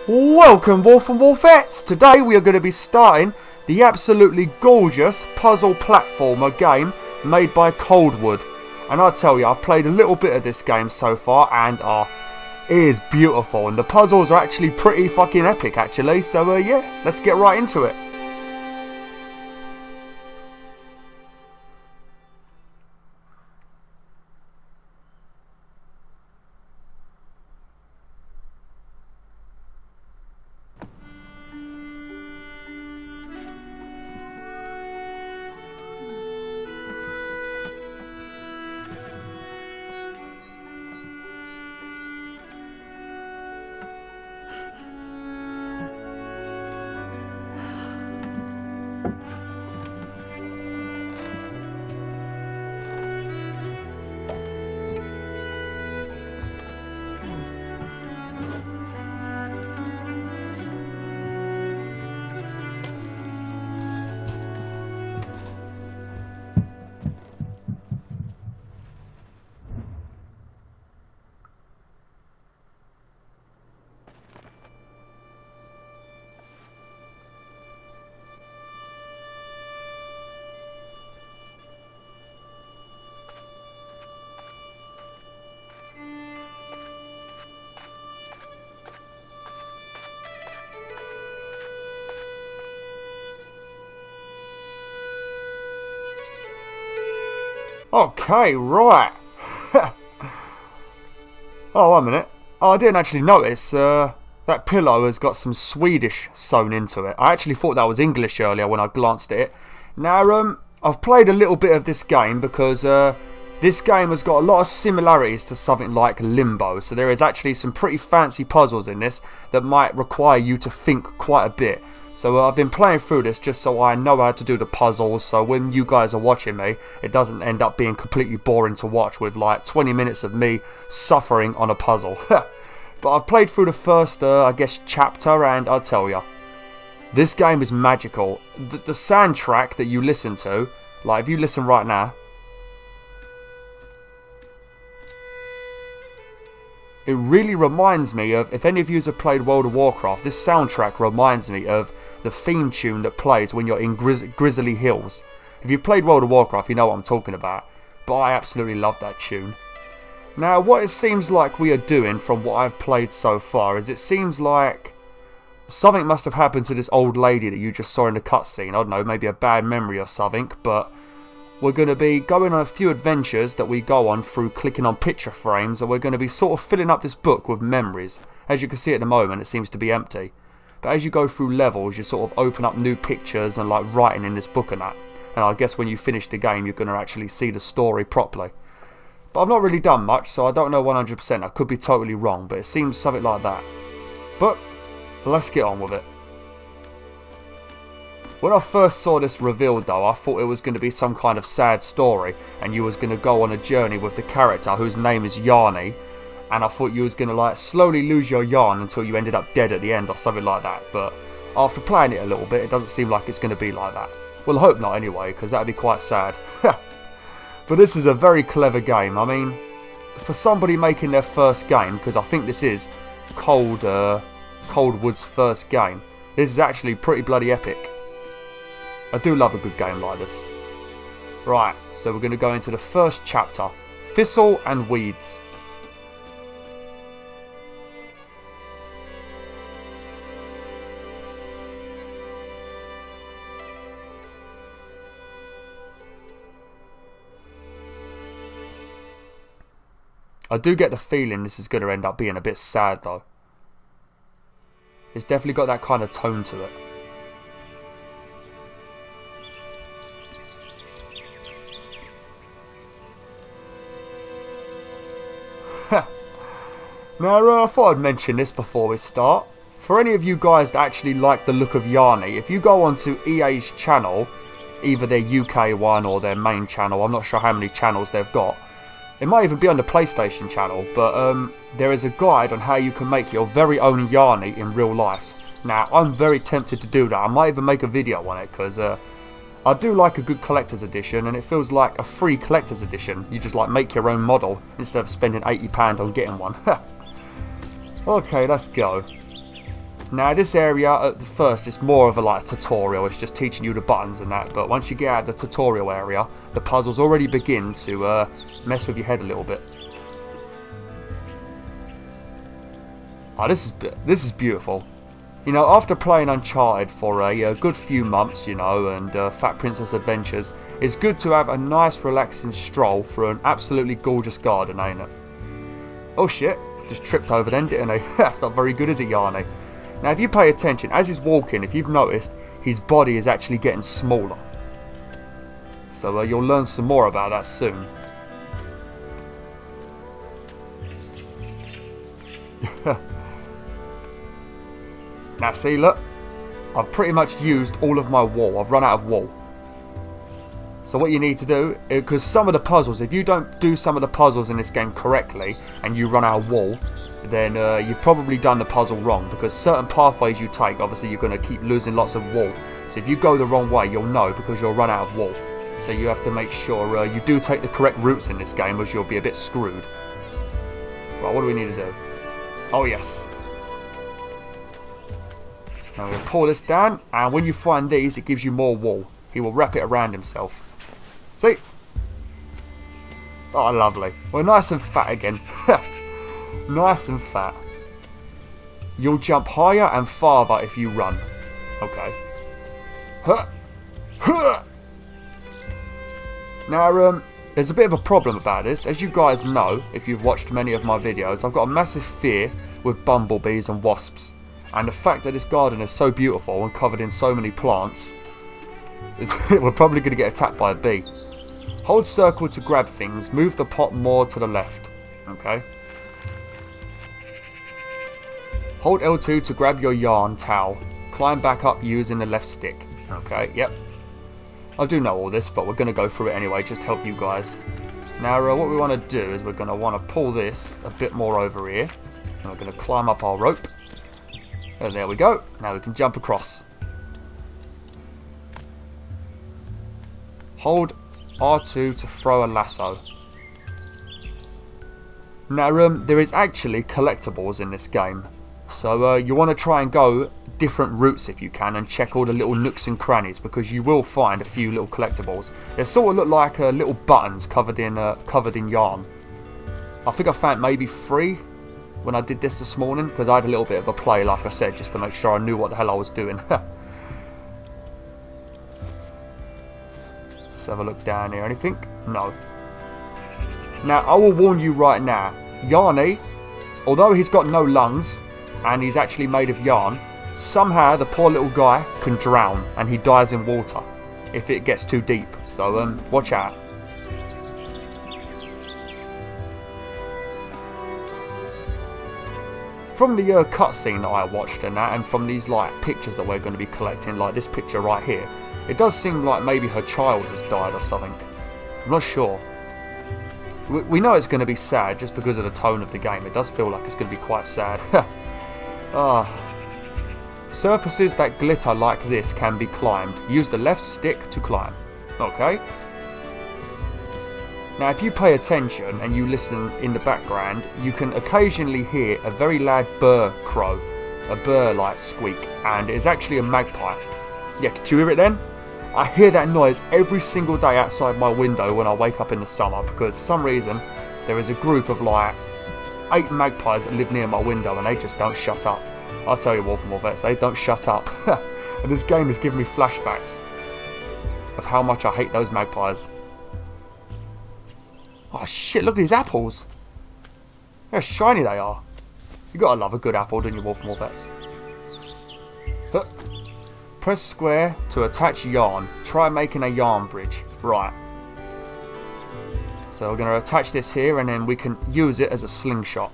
Welcome Wolf and Wolfettes! Today we are going to be starting the absolutely gorgeous puzzle platformer game made by Coldwood. And I tell you, I've played a little bit of this game so far and it is beautiful. And the puzzles are actually pretty fucking epic actually. So yeah, let's get right into it. Okay, right. Oh, 1 minute. Oh, I didn't actually notice. That pillow has got some Swedish sewn into it. I actually thought that was English earlier when I glanced at it. Now, I've played a little bit of this game because this game has got a lot of similarities to something like Limbo. So there is actually some pretty fancy puzzles in this that might require you to think quite a bit. So I've been playing through this just so I know how to do the puzzles, so when you guys are watching me, it doesn't end up being completely boring to watch with like 20 minutes of me suffering on a puzzle. But I've played through the first, I guess, chapter, and I'll tell you, this game is magical. The soundtrack that you listen to, like if you listen right now, it really reminds me of, if any of you have played World of Warcraft, this soundtrack reminds me of the theme tune that plays when you're in Grizzly Hills. If you've played World of Warcraft, you know what I'm talking about. But I absolutely love that tune. Now, what it seems like we are doing from what I've played so far is it seems like something must have happened to this old lady that you just saw in the cutscene. I don't know, maybe a bad memory or something, but we're going to be going on a few adventures that we go on through clicking on picture frames, and we're going to be sort of filling up this book with memories. As you can see at the moment, it seems to be empty. But as you go through levels, you sort of open up new pictures and like writing in this book and that. And I guess when you finish the game, you're going to actually see the story properly. But I've not really done much, so I don't know 100%. I could be totally wrong, but it seems something like that. But let's get on with it. When I first saw this revealed though, I thought it was going to be some kind of sad story and you was going to go on a journey with the character whose name is Yarny, and I thought you was going to like slowly lose your yarn until you ended up dead at the end or something like that. But after playing it a little bit, it doesn't seem like it's going to be like that. Well, I hope not anyway, because that would be quite sad. But this is a very clever game. I mean, for somebody making their first game, because I think this is Coldwood's first game, this is actually pretty bloody epic. I do love a good game like this. Right, so we're going to go into the first chapter. Thistle and Weeds. I do get the feeling this is going to end up being a bit sad though. It's definitely got that kind of tone to it. Now, I thought I'd mention this before we start. For any of you guys that actually like the look of Yarny, if you go onto EA's channel, either their UK one or their main channel, I'm not sure how many channels they've got. It might even be on the PlayStation channel, but there is a guide on how you can make your very own Yarny in real life. Now, I'm very tempted to do that. I might even make a video on it, because I do like a good collector's edition, and it feels like a free collector's edition. You just like make your own model, instead of spending £80 on getting one. Okay, let's go. Now this area at the first is more of a like tutorial, it's just teaching you the buttons and that, but once you get out of the tutorial area, the puzzles already begin to mess with your head a little bit. Oh, this is beautiful. You know, after playing Uncharted for a good few months, you know, and Fat Princess Adventures, it's good to have a nice relaxing stroll through an absolutely gorgeous garden, ain't it? Oh shit, just tripped over then, didn't I? That's not very good, is it, Yarny? Now if you pay attention, as he's walking, if you've noticed, his body is actually getting smaller. So you'll learn some more about that soon. Now see, look, I've pretty much used all of my wool. I've run out of wool. So what you need to do, because some of the puzzles, if you don't do some of the puzzles in this game correctly and you run out of wool, then you've probably done the puzzle wrong, because certain pathways you take, obviously you're going to keep losing lots of wool. So if you go the wrong way, you'll know, because you'll run out of wool. So you have to make sure you do take the correct routes in this game, or you'll be a bit screwed. Right, what do we need to do? Oh yes. Now we're going to pull this down, and when you find these, it gives you more wool. He will wrap it around himself. See? Oh, lovely. We're nice and fat again. Nice and fat. You'll jump higher and farther if you run. Okay. Huh. Huh. Now, there's a bit of a problem about this. As you guys know, if you've watched many of my videos, I've got a massive fear with bumblebees and wasps. And the fact that this garden is so beautiful and covered in so many plants, we're probably going to get attacked by a bee. Hold circle to grab things. Move the pot more to the left. Okay. Hold L2 to grab your yarn towel. Climb back up using the left stick. Okay, yep. I do know all this, but we're going to go through it anyway, just to help you guys. Now, what we want to do is we're going to want to pull this a bit more over here. And we're going to climb up our rope. And there we go. Now we can jump across. Hold R2 to throw a lasso. Now, there is actually collectibles in this game. So you want to try and go different routes if you can, and check all the little nooks and crannies, because you will find a few little collectibles. They sort of look like little buttons covered in yarn. I think I found maybe 3 when I did this morning, because I had a little bit of a play, like I said, just to make sure I knew what the hell I was doing. Let's have a look down here. Anything? No. Now, I will warn you right now, Yarny, although he's got no lungs, and he's actually made of yarn, somehow the poor little guy can drown, and he dies in water if it gets too deep. So, watch out. From the cutscene that I watched and that, and from these like pictures that we're going to be collecting, like this picture right here, it does seem like maybe her child has died or something. I'm not sure. We know it's going to be sad just because of the tone of the game. It does feel like it's going to be quite sad. Surfaces that glitter like this can be climbed. Use the left stick to climb. Okay. Now if you pay attention and you listen in the background, you can occasionally hear a very loud burr crow. A burr like squeak, and it's actually a magpie. Yeah, could you hear it then? I hear that noise every single day outside my window when I wake up in the summer, because for some reason there is a group of like 8 magpies that live near my window, and they just don't shut up. I'll tell you, Wolf and Wolfettes, they don't shut up. And this game has given me flashbacks of how much I hate those magpies. Oh shit, look at these apples. How shiny they are. You gotta love a good apple, don't you, Wolf and Wolfettes? Huh. Press square to attach yarn. Try making a yarn bridge. Right. So we're going to attach this here, and then we can use it as a slingshot.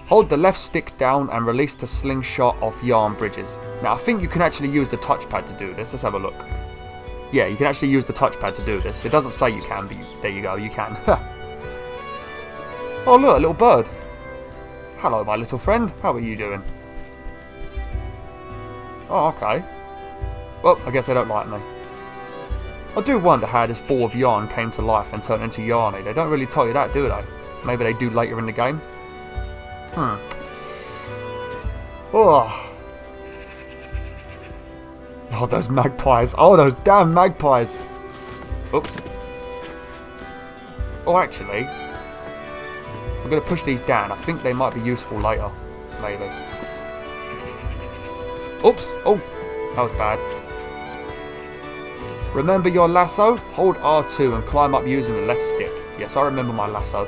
Hold the left stick down and release the slingshot off yarn bridges. Now I think you can actually use the touchpad to do this. Let's have a look. Yeah, you can actually use the touchpad to do this. It doesn't say you can, but there you go, you can. Oh look, a little bird. Hello my little friend, how are you doing? Oh, okay. Well, I guess they don't like me. I do wonder how this ball of yarn came to life and turned into Yarny. They don't really tell you that, do they? Maybe they do later in the game. Oh. Oh, those magpies. Oh, those damn magpies. Oops. Oh, actually, I'm going to push these down. I think they might be useful later. Maybe. Oops. Oh, that was bad. Remember your lasso? Hold R2 and climb up using the left stick. Yes, I remember my lasso.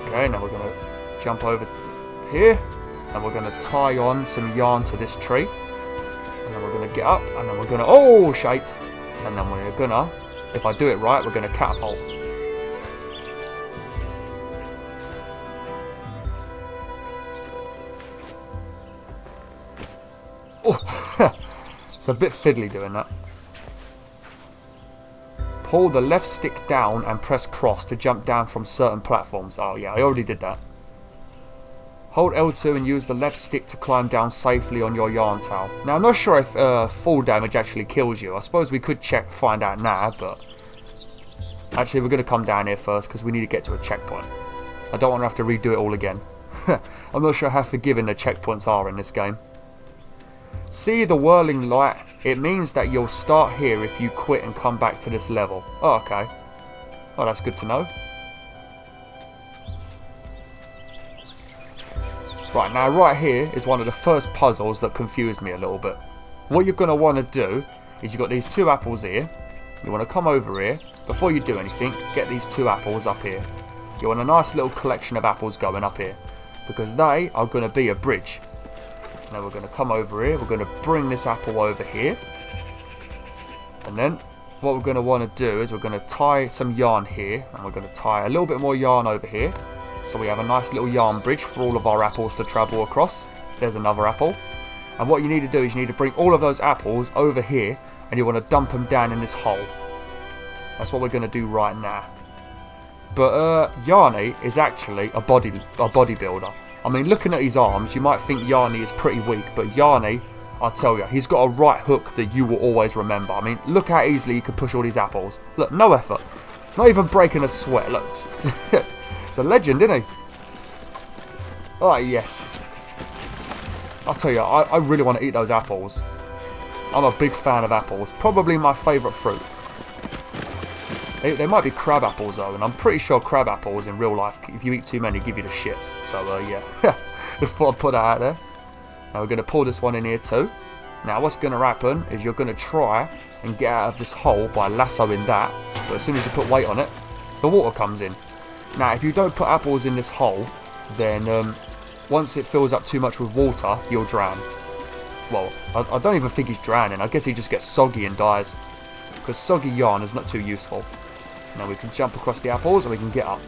Okay, now we're going to jump over here. And we're going to tie on some yarn to this tree. And then we're going to get up. And then we're going to... Oh, shite. And then we're going to... If I do it right, we're going to catapult. Oh, it's a bit fiddly doing that. Pull the left stick down and press cross to jump down from certain platforms. Oh yeah, I already did that. Hold L2 and use the left stick to climb down safely on your yarn towel. Now I'm not sure if fall damage actually kills you. I suppose we could find out now, but... Actually we're going to come down here first because we need to get to a checkpoint. I don't want to have to redo it all again. I'm not sure how forgiving the checkpoints are in this game. See the whirling light? It means that you'll start here if you quit and come back to this level. Oh, okay. Oh, that's good to know. Right, now right here is one of the first puzzles that confused me a little bit. What you're going to want to do is you've got these 2 apples here. You want to come over here. Before you do anything, get these 2 apples up here. You want a nice little collection of apples going up here. Because they are going to be a bridge. Now we're going to come over here, we're going to bring this apple over here. And then what we're going to want to do is we're going to tie some yarn here. And we're going to tie a little bit more yarn over here. So we have a nice little yarn bridge for all of our apples to travel across. There's another apple. And what you need to do is you need to bring all of those apples over here. And you want to dump them down in this hole. That's what we're going to do right now. But Yarny is actually a bodybuilder. I mean, looking at his arms, you might think Yarny is pretty weak, but Yarny, I'll tell you, he's got a right hook that you will always remember. I mean, look how easily he can push all these apples. Look, no effort. Not even breaking a sweat, look. It's a legend, isn't he? Oh, yes. I'll tell you, I really want to eat those apples. I'm a big fan of apples. Probably my favourite fruit. They might be crab apples though, and I'm pretty sure crab apples in real life, if you eat too many, give you the shits. So yeah, just thought I'd put that out there. Now we're going to pull this one in here too. Now what's going to happen is you're going to try and get out of this hole by lassoing that, but as soon as you put weight on it, the water comes in. Now if you don't put apples in this hole, then once it fills up too much with water, you'll drown. Well, I don't even think he's drowning. I guess he just gets soggy and dies. Because soggy yarn is not too useful. Now we can jump across the apples and we can get up.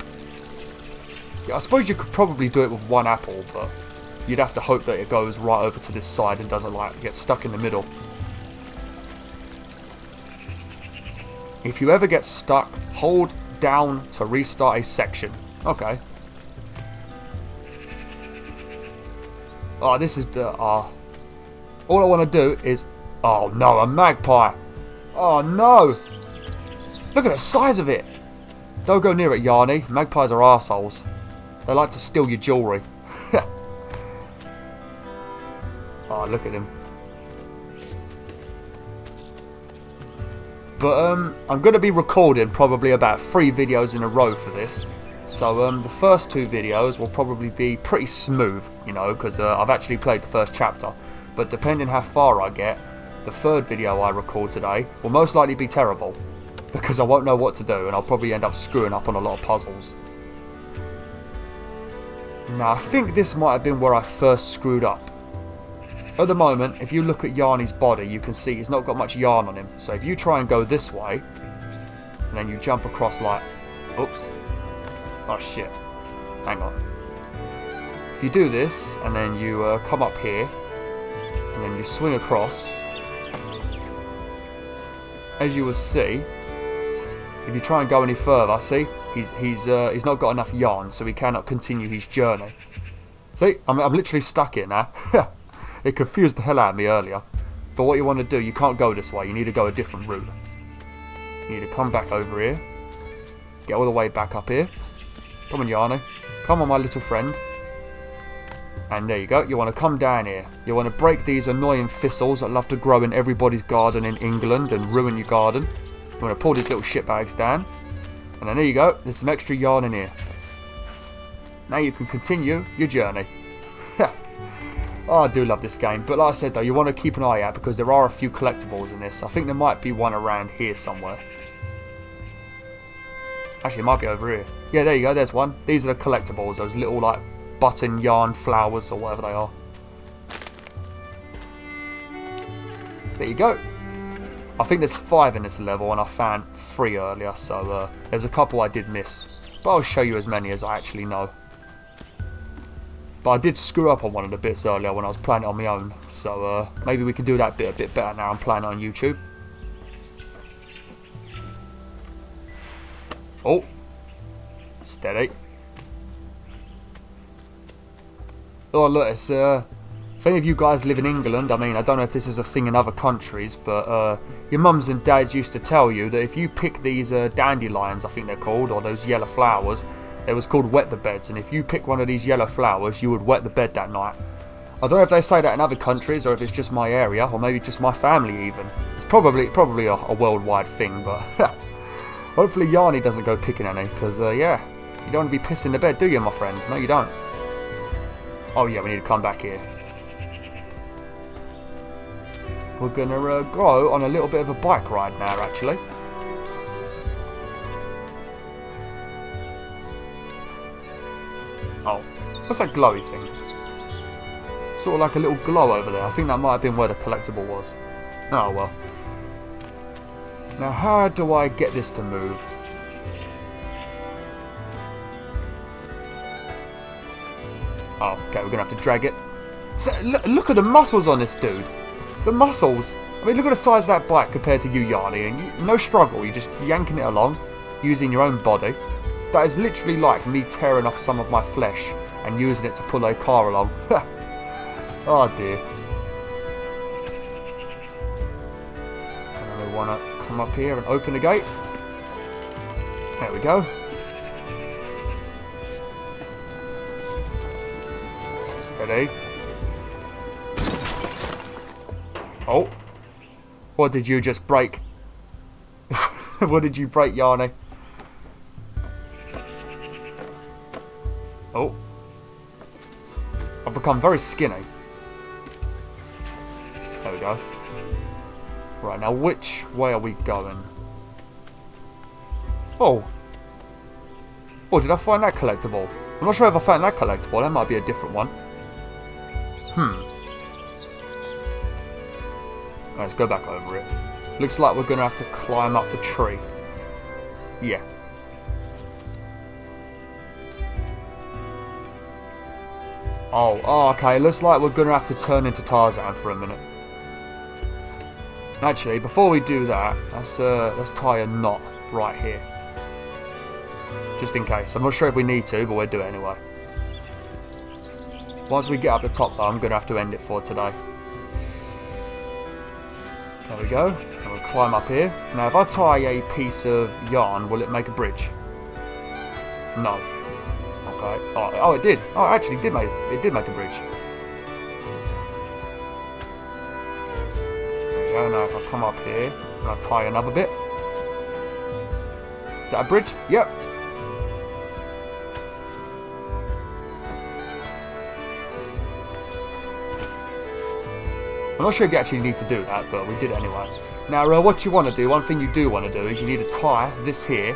Yeah, I suppose you could probably do it with 1 apple, but you'd have to hope that it goes right over to this side and doesn't like get stuck in the middle. If you ever get stuck, hold down to restart a section. Okay. Oh, this is the... all I want to do is... Oh no, a magpie! Oh no! Look at the size of it! Don't go near it, Yarny. Magpies are arseholes. They like to steal your jewellery. Oh, look at him. But I'm going to be recording probably about 3 videos in a row for this. So the first 2 videos will probably be pretty smooth, you know, because I've actually played the first chapter. But depending how far I get, the 3rd video I record today will most likely be terrible. Because I won't know what to do and I'll probably end up screwing up on a lot of puzzles. Now I think this might have been where I first screwed up. At the moment, if you look at Yarny's body, you can see he's not got much yarn on him. So if you try and go this way, and then you jump across like... Oops. Oh shit. Hang on. If you do this, and then you come up here, and then you swing across, as you will see, if you try and go any further, see, he's not got enough yarn, so he cannot continue his journey. See, I'm literally stuck here now. It confused the hell out of me earlier. But what you want to do, you can't go this way. You need to go a different route. You need to come back over here. Get all the way back up here. Come on, Yarny. Come on, my little friend. And there you go. You want to come down here. You want to break these annoying thistles that love to grow in everybody's garden in England and ruin your garden. You want to pull these little shitbags down. And then there you go. There's some extra yarn in here. Now you can continue your journey. Oh, I do love this game. But like I said though, you want to keep an eye out because there are a few collectibles in this. I think there might be one around here somewhere. Actually, it might be over here. Yeah, there you go. There's one. These are the collectibles. Those little like button yarn flowers or whatever they are. There you go. I think there's 5 in this level and I found 3 earlier. So there's a couple I did miss. But I'll show you as many as I actually know. But I did screw up on one of the bits earlier when I was playing it on my own. So maybe we can do that bit a bit better now I'm playing it on YouTube. Oh. Steady. Oh look, it's, if any of you guys live in England, I mean, I don't know if this is a thing in other countries, but your mums and dads used to tell you that if you pick these dandelions, I think they're called, or those yellow flowers, it was called wet the beds, and if you pick one of these yellow flowers, you would wet the bed that night. I don't know if they say that in other countries, or if it's just my area, or maybe just my family even. It's probably a worldwide thing, but hopefully Yarny doesn't go picking any, because yeah, you don't want to be pissing the bed, do you, my friend? No, you don't. Oh yeah, we need to come back here. We're gonna go on a little bit of a bike ride now, actually. Oh, what's that glowy thing? Sort of like a little glow over there. I think that might have been where the collectible was. Oh well. Now how do I get this to move? Oh, okay, we're gonna have to drag it. So, look at the muscles on this dude. The muscles. I mean, look at the size of that bike compared to you, Yarny. And no struggle, you're just yanking it along, using your own body. That is literally like me tearing off some of my flesh and using it to pull a car along. Oh dear. And we want to come up here and open the gate. There we go. Steady. Oh. What did you just break? What did you break, Yarny? Oh. I've become very skinny. There we go. Right, now which way are we going? Oh. Oh, did I find that collectible? I'm not sure if I found that collectible. That might be a different one. Let's go back over it. Looks like we're going to have to climb up the tree. Yeah. Oh, okay. Looks like we're going to have to turn into Tarzan for a minute. Actually, before we do that, let's tie a knot right here. Just in case. I'm not sure if we need to, but we'll do it anyway. Once we get up the top though, I'm going to have to end it for today. There we go. And we'll climb up here. Now, if I tie a piece of yarn, will it make a bridge? No. Okay. Oh, it did. Oh, it actually did make a bridge. There we go. Now, if I come up here and I tie another bit. Is that a bridge? Yep. I'm not sure if you actually need to do that, but we did it anyway. Now, what you want to do, one thing you do want to do is you need to tie this here,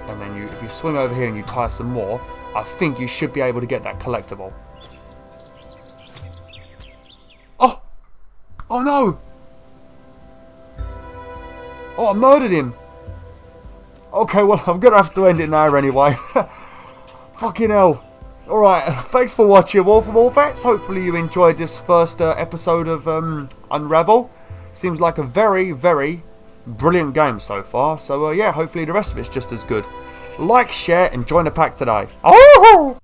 and then if you swing over here and you tie some more, I think you should be able to get that collectible. Oh! Oh no! Oh, I murdered him! Okay, well, I'm going to have to end it now anyway. Fucking hell. Alright, thanks for watching, wolfettes. Hopefully you enjoyed this first episode of Unravel. Seems like a very, very brilliant game so far. So yeah, hopefully the rest of it's just as good. Like, share, and join the pack today. Oh!